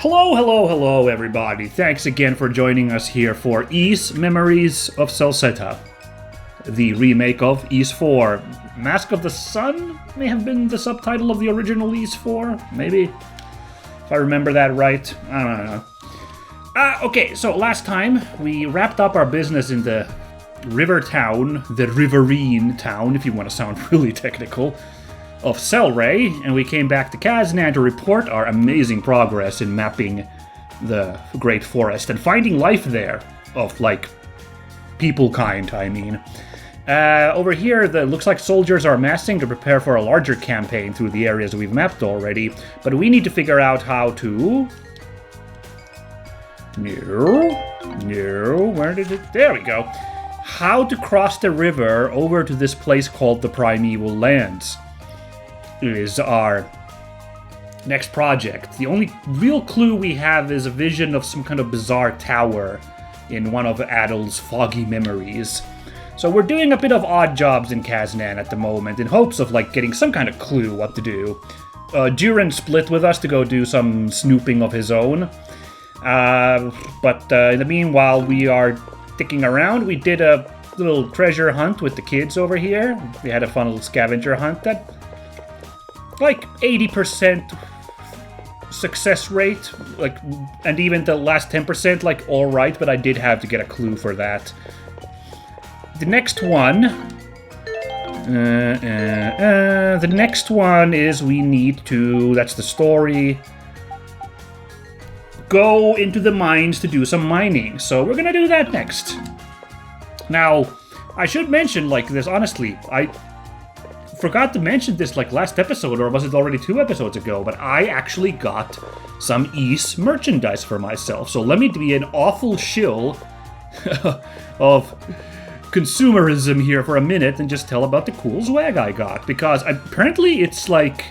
Hello, hello, hello, everybody. Thanks again for joining us here for Ys Memories of Celceta, the remake of Ys 4. Mask of the Sun may have been the subtitle of the original Ys 4, maybe? If I remember that right. I don't know. Okay, so last time we wrapped up our business in the river town, the riverine town, if you want to sound really technical, of Selray, and we came back to Casnan to report our amazing progress in mapping the Great Forest and finding life there, of, like, people kind, I mean. Over here, looks like soldiers are amassing to prepare for a larger campaign through the areas we've mapped already, but we need to figure out how to... No, where did it... There we go. How to cross the river over to this place called the Primeval Lands is our next project. The only real clue we have is a vision of some kind of bizarre tower in one of Adol's foggy memories. So we're doing a bit of odd jobs in Casnan at the moment in hopes of like getting some kind of clue what to do. Duran split with us to go do some snooping of his own. But in the meanwhile, we are sticking around. We did a little treasure hunt with the kids over here. We had a fun little scavenger hunt that like 80% success rate, like, and even the last 10%, like, alright, but I did have to get a clue for that. The next one... the next one is we need to, that's the story, go into the mines to do some mining, so we're gonna do that next. Now, I should mention, like, this, honestly, I forgot to mention this like last episode, or was it already 2 episodes ago, but I actually got some Ys merchandise for myself. So let me be an awful shill of consumerism here for a minute and just tell about the cool swag I got, because apparently it's like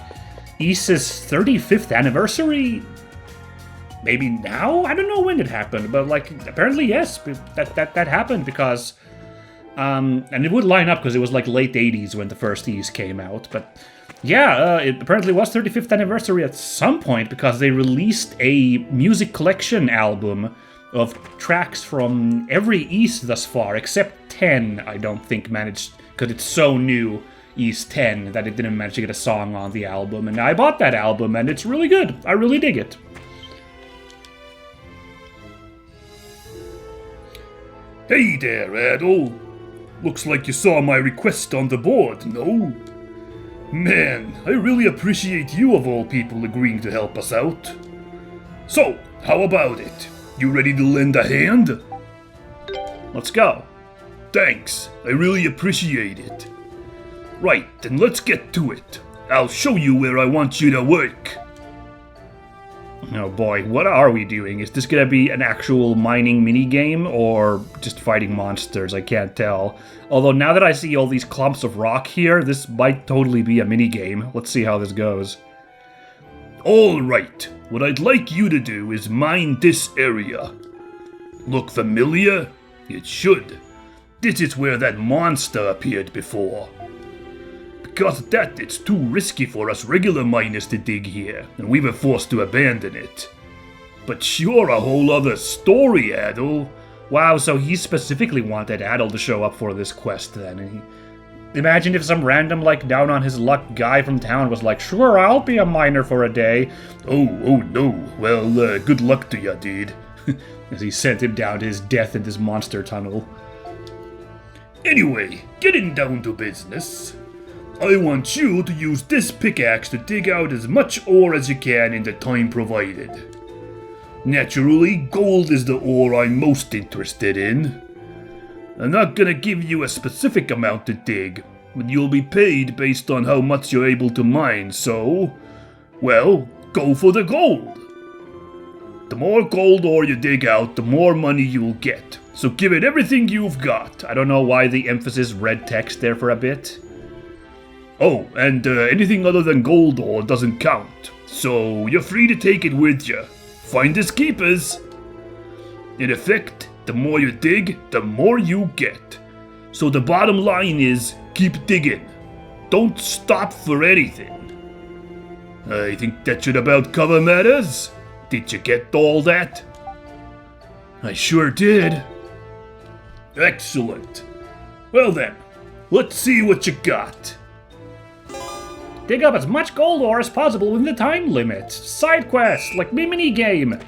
Ys's 35th anniversary. Maybe now? I don't know when it happened, but like apparently yes, that happened because and it would line up because it was like late 80s when the first Ys came out. But yeah, it apparently was 35th anniversary at some point because they released a music collection album of tracks from every Ys thus far, except 10, I don't think managed, because it's so new, Ys 10, that it didn't manage to get a song on the album. And I bought that album and it's really good. I really dig it. Hey there, Adol. Looks like you saw my request on the board, no? Man, I really appreciate you of all people agreeing to help us out. So, how about it? You ready to lend a hand? Let's go. Thanks, I really appreciate it. Right, then let's get to it. I'll show you where I want you to work. Oh boy, what are we doing? Is this gonna be an actual mining minigame or just fighting monsters? I can't tell. Although now that I see all these clumps of rock here, this might totally be a minigame. Let's see how this goes. Alright, what I'd like you to do is mine this area. Look familiar? It should. This is where that monster appeared before. Because of that, it's too risky for us regular miners to dig here, and we were forced to abandon it. But you're a whole other story, Adol. Wow, so he specifically wanted Adol to show up for this quest then. Imagine if some random, like, down on his luck guy from town was like, sure, I'll be a miner for a day. Oh no. Well, good luck to ya, dude. As he sent him down to his death in this monster tunnel. Anyway, getting down to business. I want you to use this pickaxe to dig out as much ore as you can in the time provided. Naturally, gold is the ore I'm most interested in. I'm not gonna give you a specific amount to dig, but you'll be paid based on how much you're able to mine, so... well, go for the gold! The more gold ore you dig out, the more money you'll get, so give it everything you've got. I don't know why the emphasis red text there for a bit. Oh, and anything other than gold ore doesn't count, so you're free to take it with you. Finders keepers. In effect, the more you dig, the more you get. So the bottom line is, keep digging. Don't stop for anything. I think that should about cover matters. Did you get all that? I sure did. Excellent. Well then, let's see what you got. Dig up as much gold ore as possible within the time limit. Side quest, like mini game.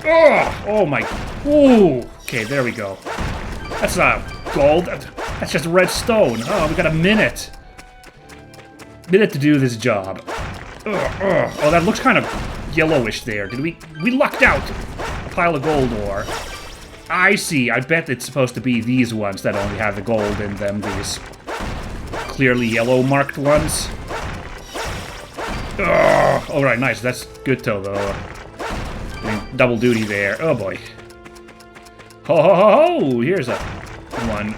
Oh my. Ooh. Okay, there we go. That's not gold. That's just red stone. Oh, we got a minute. Minute to do this job. Oh, that looks kind of yellowish there. Did we lucked out? A pile of gold ore. I see. I bet it's supposed to be these ones that only have the gold in them. These clearly yellow marked ones. Oh, all right, nice. That's good though. Double duty there. Oh boy. Ho ho ho ho! Here's a one.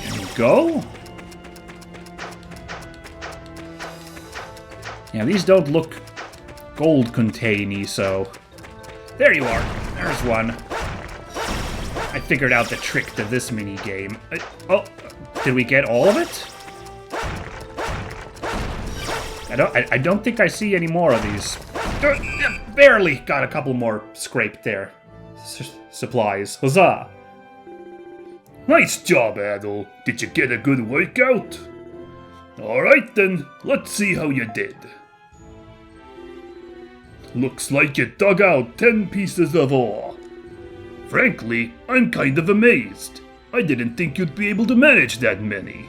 There we go. Yeah, these don't look gold-containy, so... There you are. There's one. I figured out the trick to this mini-game. Oh, did we get all of it? I don't think I see any more of these. Barely got a couple more scraped there. Supplies. Huzzah! Nice job, Adol. Did you get a good workout? Alright then, let's see how you did. Looks like you dug out 10 pieces of ore. Frankly, I'm kind of amazed. I didn't think you'd be able to manage that many.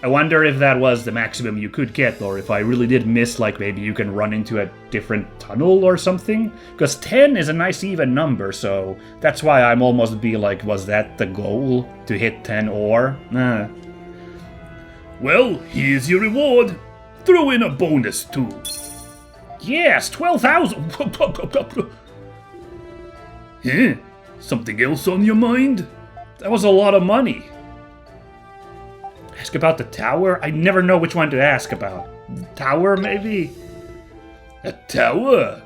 I wonder if that was the maximum you could get, or if I really did miss, like, maybe you can run into a different tunnel or something? Because 10 is a nice even number, so that's why I'm almost be like, was that the goal? To hit 10 ore? Nah. Well, here's your reward. Throw in a bonus too. Yes, 12,000! Huh? Something else on your mind? That was a lot of money. Ask about the tower? I never know which one to ask about. The tower, maybe? A tower?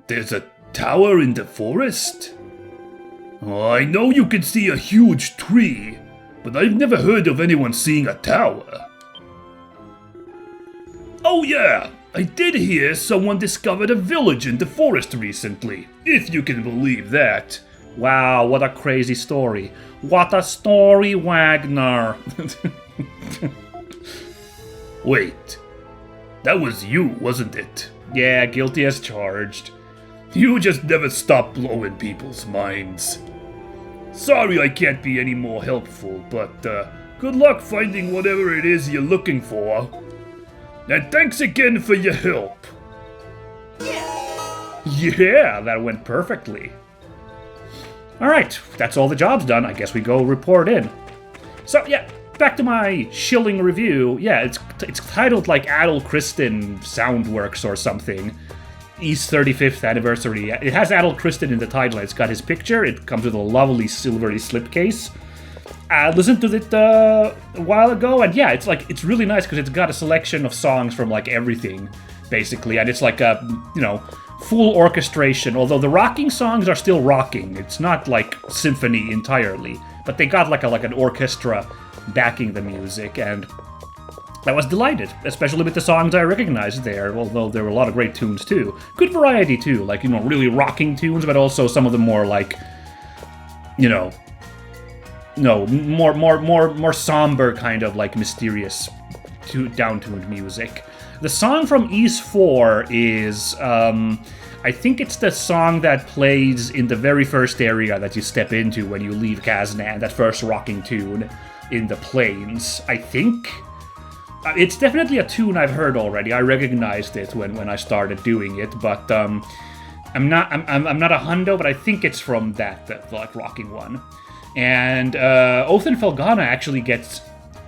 There's a tower in the forest? Oh, I know you can see a huge tree, but I've never heard of anyone seeing a tower. Oh yeah, I did hear someone discovered a village in the forest recently, if you can believe that. Wow, what a crazy story. What a story, Wagner. Wait, that was you, wasn't it? Yeah, guilty as charged. You just never stop blowing people's minds. Sorry I can't be any more helpful, but good luck finding whatever it is you're looking for. And thanks again for your help. Yeah, that went perfectly. Alright, that's all the job's done. I guess we go report in. So, yeah, back to my shilling review. Yeah, it's titled like Adol Kristen Soundworks or something. East 35th anniversary. It has Adol Kristen in the title. It's got his picture. It comes with a lovely silvery slipcase. I listened to it a while ago, and yeah, it's really nice because it's got a selection of songs from like everything, basically, and it's like a, full orchestration. Although the rocking songs are still rocking. It's not like symphony entirely, but they got like an orchestra backing the music, and I was delighted, especially with the songs I recognized there, although there were a lot of great tunes too. Good variety too, like, really rocking tunes, but also some of the more like, more somber kind of like mysterious down-tuned music. The song from East 4 is, I think it's the song that plays in the very first area that you step into when you leave Casnan, that first rocking tune in the plains, I think. It's definitely a tune I've heard already. I recognized it when I started doing it, but I'm not a hundo, but I think it's from that like rocking one. And Oath and Felghana actually gets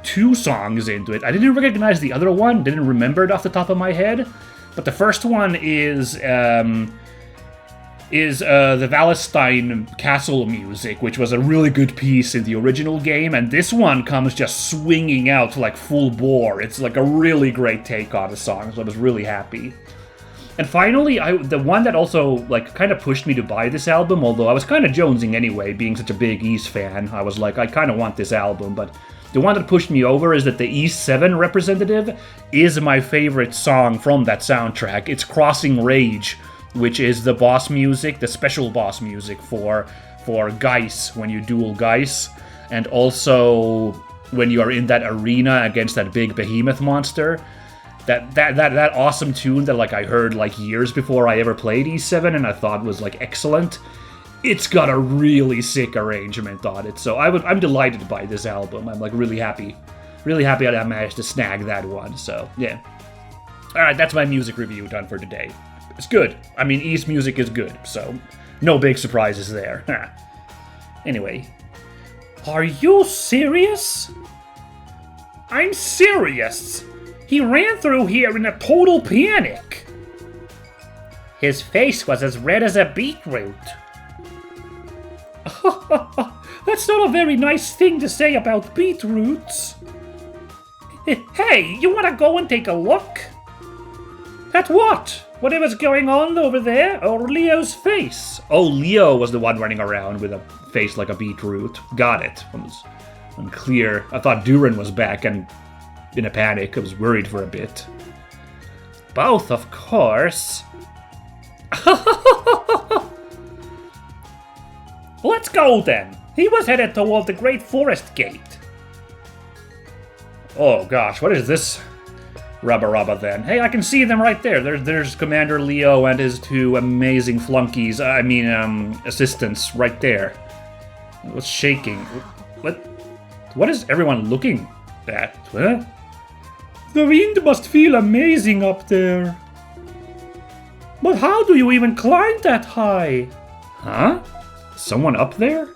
2 songs into it. I didn't recognize the other one, didn't remember it off the top of my head, but the first one is the Valestein Castle music, which was a really good piece in the original game, and this one comes just swinging out like full bore. It's like a really great take on the song, so I was really happy. And finally, the one that also like kind of pushed me to buy this album, although I was kind of jonesing anyway, being such a big East fan. I was like, I kind of want this album, but the one that pushed me over is that the E7 representative is my favorite song from that soundtrack. It's Crossing Rage, which is the boss music, the special boss music for Geis, when you duel Geis, and also when you are in that arena against that big behemoth monster. That awesome tune that like I heard like years before I ever played E7 and I thought was like excellent. It's got a really sick arrangement on it, so I'm delighted by this album. I'm like really happy that I managed to snag that one. So yeah, all right, that's my music review done for today. It's good. I mean, East music is good, so no big surprises there. Anyway, are you serious? I'm serious. He ran through here in a total panic. His face was as red as a beetroot. That's not a very nice thing to say about beetroots. Hey, you want to go and take a look? At what? Whatever's going on over there, or Leo's face? Oh, Leo was the one running around with a face like a beetroot. Got it. It was unclear. I thought Duran was back and in a panic. I was worried for a bit. Both, of course. Let's go then. He was headed toward the Great Forest Gate. Oh gosh, what is this? Rubba then. Hey, I can see them right there. There's Commander Leo and his two amazing flunkies. Assistants right there. What's shaking? What is everyone looking at? Huh? The wind must feel amazing up there. But how do you even climb that high? Huh? Someone up there?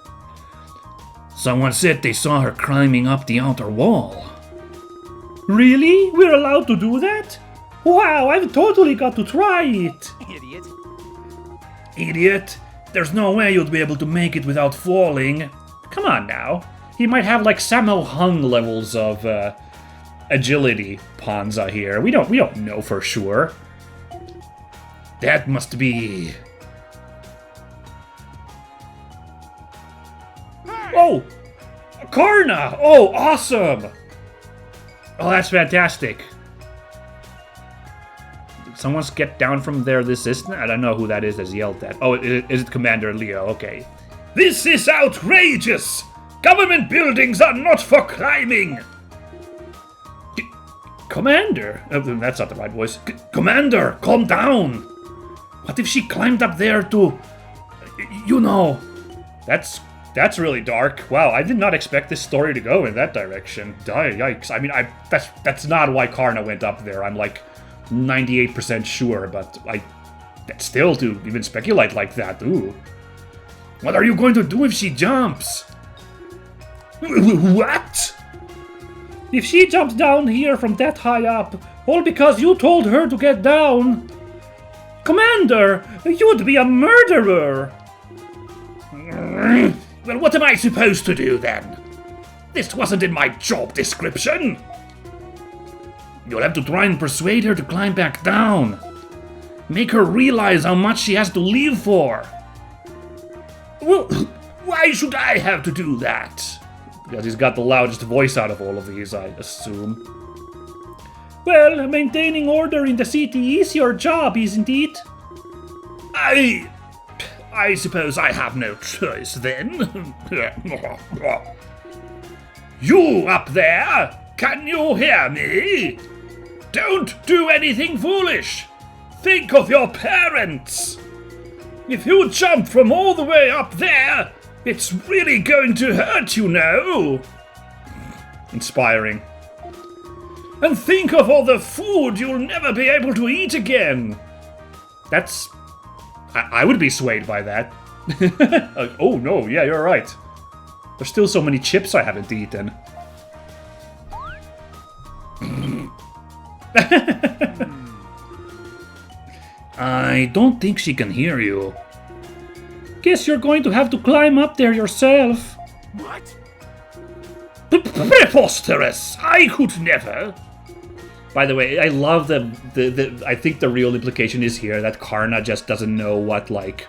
Someone said they saw her climbing up the outer wall. Really? We're allowed to do that? Wow, I've totally got to try it. Idiot. There's no way you'd be able to make it without falling. Come on now. He might have like Sammo Hung levels of agility, Panza here. We don't know for sure. That must be... Oh! Karna! Oh, awesome! Oh, that's fantastic. Did someone get down from there this instant? I don't know who that is that's yelled at. Oh, is it Commander Leo? Okay. This is outrageous! Government buildings are not for climbing! Commander? That's not the right voice. Commander, calm down! What if she climbed up there to... You know... That's really dark. Wow, I did not expect this story to go in that direction. Yikes. I mean, that's not why Karna went up there. I'm like 98% sure, but still to even speculate like that, ooh. What are you going to do if she jumps? What? If she jumps down here from that high up, all because you told her to get down. Commander, you'd be a murderer. Well, what am I supposed to do then? This wasn't in my job description. You'll have to try and persuade her to climb back down. Make her realize how much she has to leave for. Well, why should I have to do that? Because he's got the loudest voice out of all of these, I assume. Well, maintaining order in the city is your job, isn't it? I suppose I have no choice then. You up there! Can you hear me? Don't do anything foolish! Think of your parents! If you jump from all the way up there, it's really going to hurt, you know! Inspiring. And think of all the food you'll never be able to eat again! That's... I would be swayed by that. Oh no, yeah, you're right. There's still so many chips I haven't eaten. I don't think she can hear you. Guess you're going to have to climb up there yourself. What? Preposterous! I could never! By the way, I love I think the real implication is here that Karna just doesn't know what, like,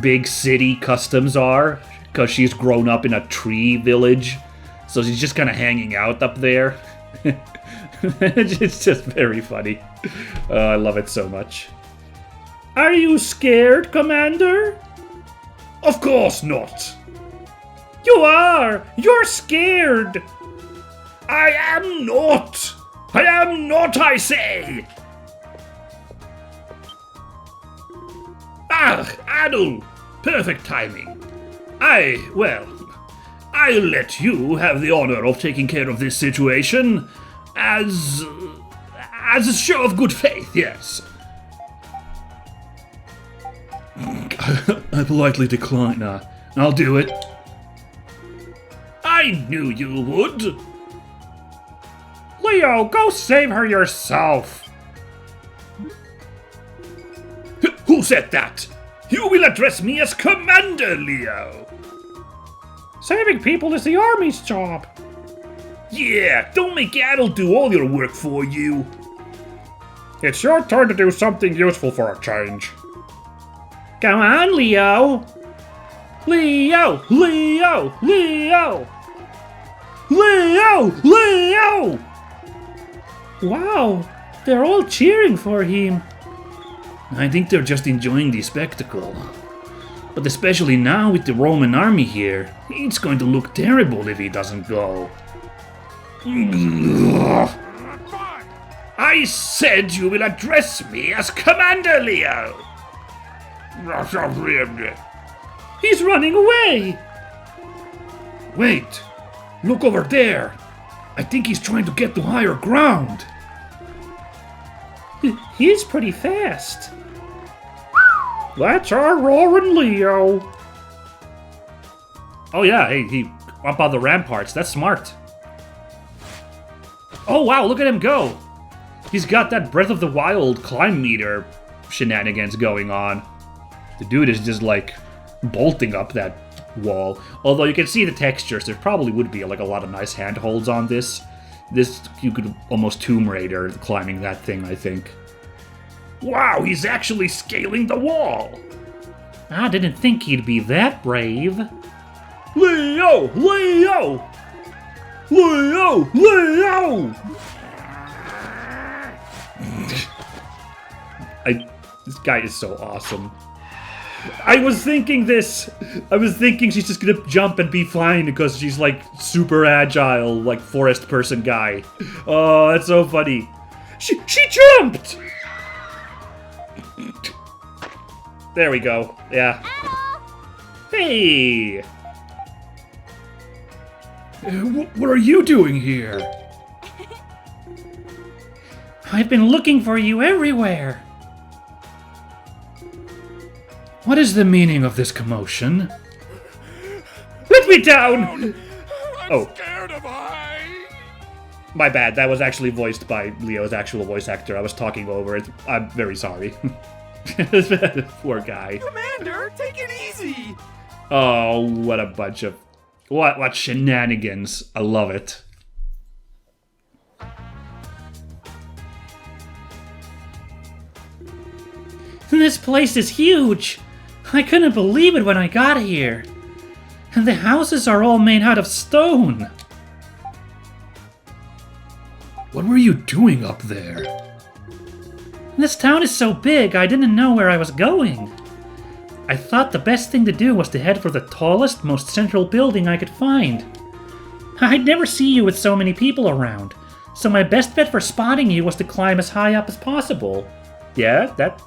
big city customs are, because she's grown up in a tree village. So she's just kind of hanging out up there. It's just very funny. I love it so much. Are you scared, Commander? Of course not. You are! You're scared! I am not! I am not, I say! Ah, Adol! Perfect timing. I'll let you have the honor of taking care of this situation as a show of good faith, yes. I politely decline. I'll do it. I knew you would. Leo, go save her yourself. Who said that? You will address me as Commander, Leo. Saving people is the Army's job. Yeah, don't make Adol do all your work for you. It's your turn to do something useful for a change. Come on, Leo. Leo! Leo! Leo! Leo! Leo! Wow, they're all cheering for him. I think they're just enjoying the spectacle. But especially now with the Roman army here, it's going to look terrible if he doesn't go. I said you will address me as Commander, Leo. He's running away. Wait, look over there. I think he's trying to get to higher ground. He's pretty fast. That's our roaring Leo. Oh yeah, hey, he up on the ramparts. That's smart. Oh wow, look at him go. He's got that Breath of the Wild climb meter shenanigans going on. The dude is just like bolting up that wall. Although you can see the textures, there probably would be like a lot of nice handholds on this. This, you could almost Tomb Raider climbing that thing, I think. Wow, he's actually scaling the wall. I didn't think he'd be that brave. Leo! Leo! Leo! Leo! This guy is so awesome. I was thinking this. I was thinking she's just gonna jump and be fine because she's like super agile, like forest person guy. Oh, that's so funny. She jumped! There we go. Yeah. Hey! What are you doing here? I've been looking for you everywhere. What is the meaning of this commotion? Let me down! I'm scared of heights. My bad. That was actually voiced by Leo's actual voice actor. I was talking over it. I'm very sorry. Poor guy. Commander, take it easy. Oh, what a bunch of... What shenanigans. I love it. This place is huge. I couldn't believe it when I got here. And the houses are all made out of stone. What were you doing up there? This town is so big, I didn't know where I was going. I thought the best thing to do was to head for the tallest, most central building I could find. I'd never see you with so many people around, so my best bet for spotting you was to climb as high up as possible. Yeah, that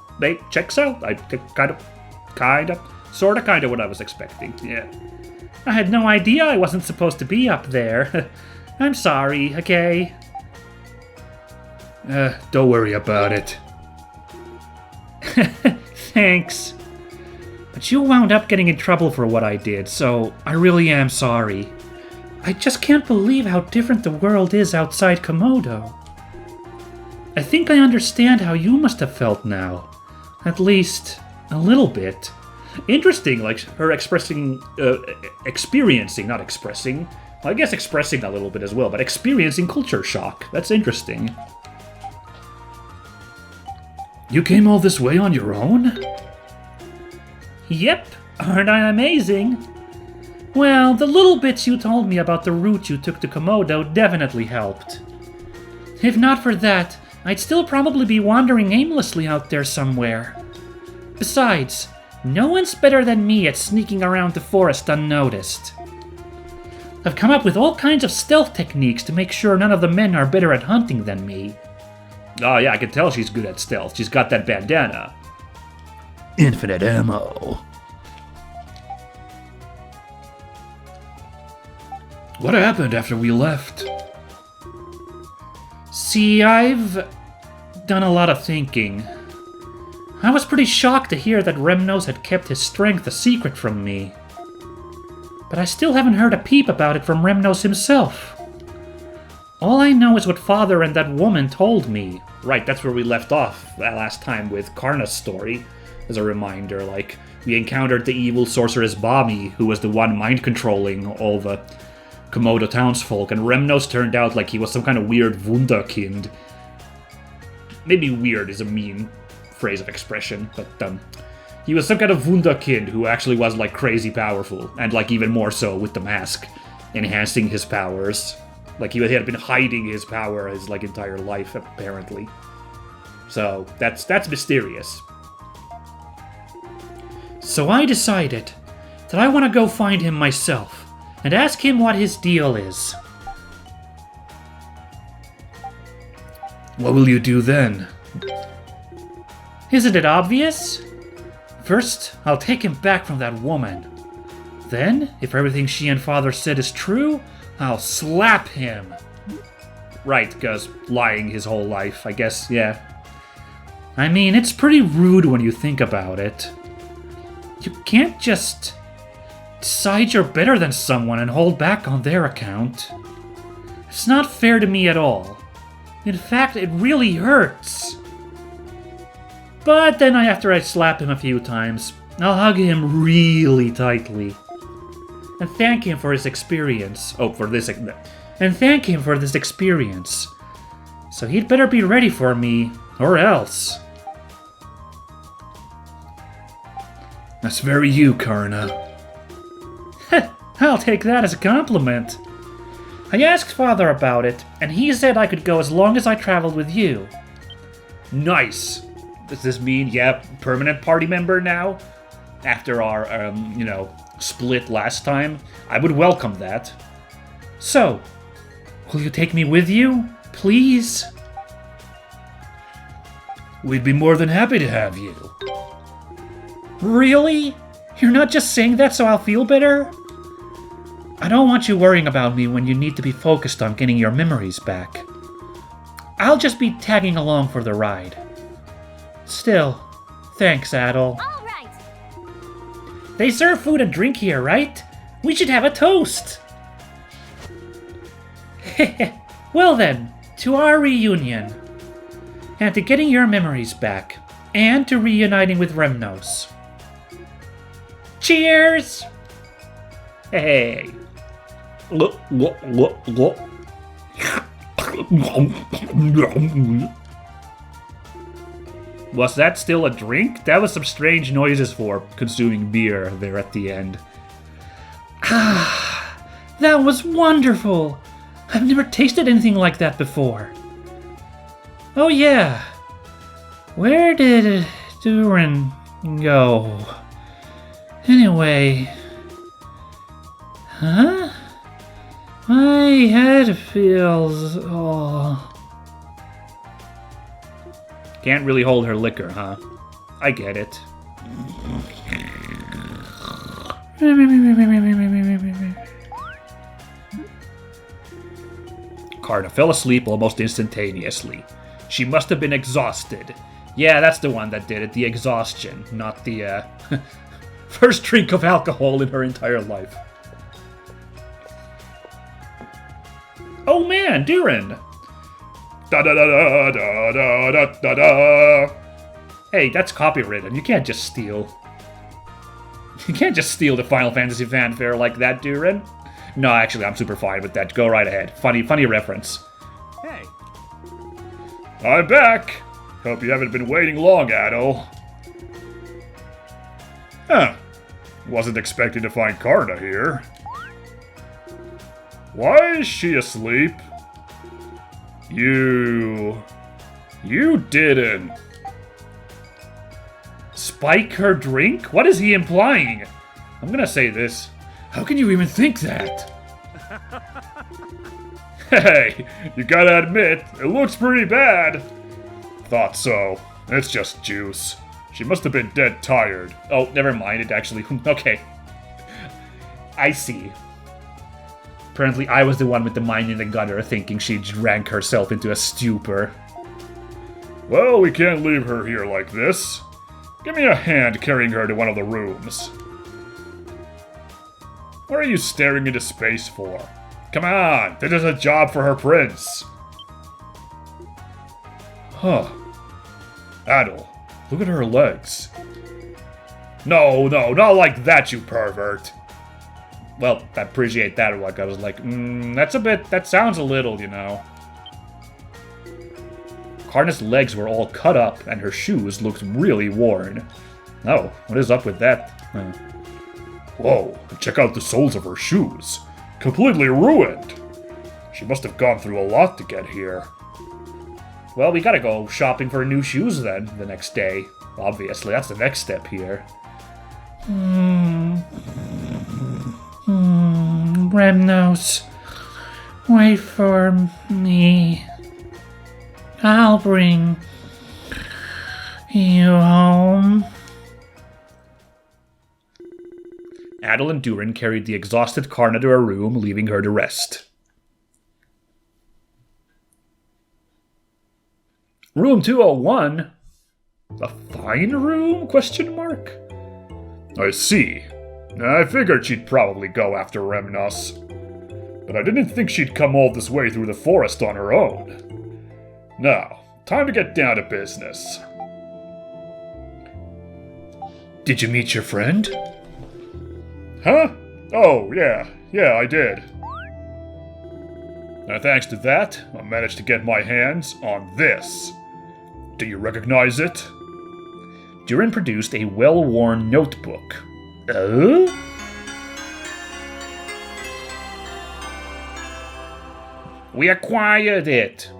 checks out. I kind of what I was expecting. Yeah. I had no idea I wasn't supposed to be up there. I'm sorry, okay? Don't worry about it. Thanks. But you wound up getting in trouble for what I did, so I really am sorry. I just can't believe how different the world is outside Komodo. I think I understand how you must have felt now. At least, a little bit. Interesting, like her expressing, experiencing, not expressing. Well, I guess expressing a little bit as well, but experiencing culture shock. That's interesting. You came all this way on your own? Yep, aren't I amazing? Well, the little bits you told me about the route you took to Komodo definitely helped. If not for that, I'd still probably be wandering aimlessly out there somewhere. Besides, no one's better than me at sneaking around the forest unnoticed. I've come up with all kinds of stealth techniques to make sure none of the men are better at hunting than me. Oh yeah, I can tell she's good at stealth. She's got that bandana. Infinite ammo. What happened after we left? See, I've done a lot of thinking. I was pretty shocked to hear that Remnos had kept his strength a secret from me. But I still haven't heard a peep about it from Remnos himself. All I know is what Father and that woman told me. Right, that's where we left off that last time with Karna's story. As a reminder, like, we encountered the evil sorceress Bami, who was the one mind-controlling all the Komodo townsfolk, and Remnos turned out like he was some kind of weird wunderkind. Maybe weird is a mean phrase of expression, but he was some kind of wunderkind who actually was like crazy powerful, and like even more so with the mask, enhancing his powers. Like he had been hiding his power his like entire life, apparently. So that's mysterious. So I decided that I want to go find him myself and ask him what his deal is. What will you do then? Isn't it obvious? First, I'll take him back from that woman. Then, if everything she and Father said is true, I'll slap him. Right, because lying his whole life, I guess, yeah. I mean, it's pretty rude when you think about it. You can't just decide you're better than someone and hold back on their account. It's not fair to me at all. In fact, it really hurts. But then after I slap him a few times, I'll hug him really tightly. And thank him for his experience. And thank him for this experience. So he'd better be ready for me, or else. That's very you, Karna. I'll take that as a compliment. I asked Father about it, and he said I could go as long as I traveled with you. Nice. Does this mean, yeah, permanent party member now? After our, split last time? I would welcome that. So, will you take me with you, please? We'd be more than happy to have you. Really? You're not just saying that so I'll feel better? I don't want you worrying about me when you need to be focused on getting your memories back. I'll just be tagging along for the ride. Still, thanks, Adol. All right. They serve food and drink here, right? We should have a toast. Well then, to our reunion. And to getting your memories back. And to reuniting with Remnos. Cheers! Hey. Was that still a drink? That was some strange noises for consuming beer there at the end. Ah, that was wonderful! I've never tasted anything like that before. Oh yeah. Where did Durin go? Anyway... Huh? My head feels... Oh... Can't really hold her liquor, huh? I get it. Karna fell asleep almost instantaneously. She must have been exhausted. Yeah, that's the one that did it, the exhaustion, not the, first drink of alcohol in her entire life. Oh man, Durin! Da da da da da da da da da. Hey, that's copywritten. You can't just steal. You can't just steal the Final Fantasy fanfare like that, Durin. No, actually, I'm super fine with that. Go right ahead. Funny reference. Hey. I'm back. Hope you haven't been waiting long, Adol. Huh. Wasn't expecting to find Karna here. Why is she asleep? You didn't. Spike her drink? What is he implying? I'm gonna say this. How can you even think that? Hey, you gotta admit, it looks pretty bad. Thought so. It's just juice. She must have been dead tired. Oh, never mind. It actually... Okay. I see. Apparently I was the one with the mind in the gutter thinking she drank herself into a stupor. Well, we can't leave her here like this. Give me a hand carrying her to one of the rooms. What are you staring into space for? Come on, this is a job for her prince. Huh. Adol, look at her legs. No, not like that, you pervert. Well, I appreciate that. Like, I was like, that sounds a little, you know. Karna's legs were all cut up, and her shoes looked really worn. Oh, what is up with that? Whoa, check out the soles of her shoes. Completely ruined. She must have gone through a lot to get here. Well, we gotta go shopping for new shoes then, the next day. Obviously, that's the next step here. Remnos, wait for me. I'll bring you home. Adol and Durin carried the exhausted Karna to her room, leaving her to rest. Room 201? A fine room? Question mark? I see. I figured she'd probably go after Remnos. But I didn't think she'd come all this way through the forest on her own. Now, time to get down to business. Did you meet your friend? Huh? Oh, yeah, I did. Now, thanks to that, I managed to get my hands on this. Do you recognize it? Durin produced a well-worn notebook. We acquired it.